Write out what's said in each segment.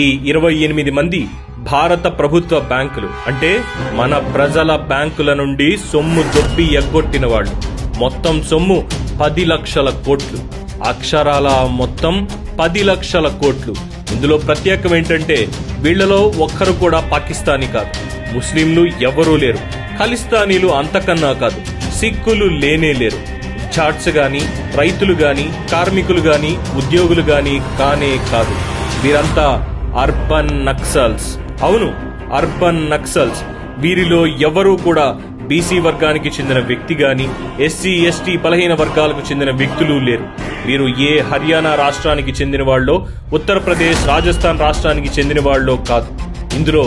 ఈ 28 మంది భారత ప్రభుత్వ బ్యాంకులు అంటే మన ప్రజల బ్యాంకుల నుండి సొమ్ము దొబ్బి ఎగ్గొట్టిన వాళ్ళు. మొత్తం సొమ్ము 10 లక్షల కోట్లు. అక్షరాల మొత్తం 10 లక్షల కోట్లు. ఇందులో ప్రత్యేకం ఏంటంటే వీళ్లలో ఒక్కరు కూడా పాకిస్తానీ కాదు, ముస్లింలు ఎవరూ లేరు, ఖలిస్తానీలు అంతకన్నా కాదు, సిక్కులు లేనే లేరు, జాట్స్ గాని, రైతులు గాని, కార్మికులు గాని, ఉద్యోగులు గాని కానే కాదు. వీరంతా అర్బన్ నక్సల్స్. అవును, అర్బన్ నక్సల్స్. వీరిలో ఎవరూ కూడా బీసీ వర్గానికి చెందిన వ్యక్తి గాని, ఎస్సీ ఎస్టీ బలహీన వర్గాలకు చెందిన వ్యక్తులు లేరు. వీరు ఏ హర్యానా రాష్ట్రానికి చెందిన వాళ్ళో, ఉత్తరప్రదేశ్, రాజస్థాన్ రాష్ట్రానికి చెందిన వాళ్ళో కాదు. ఇందులో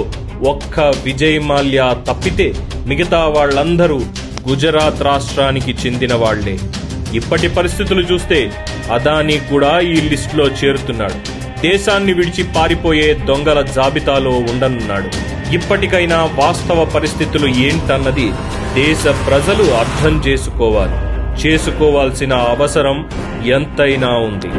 ఒక్క విజయ్ మాల్యా తప్పితే మిగతా వాళ్ళందరూ గుజరాత్ రాష్ట్రానికి చెందిన వాళ్లే. ఇప్పటి పరిస్థితులు చూస్తే అదానీ కూడా ఈ లిస్టులో చేరుతున్నాడు. దేశాన్ని విడిచి పారిపోయే దొంగల జాబితాలో ఉండనున్నాడు. ఇప్పటికైనా వాస్తవ పరిస్థితులు ఏంటన్నది దేశ ప్రజలు అర్థం చేసుకోవాల్సిన అవసరం ఎంతైనా ఉంది.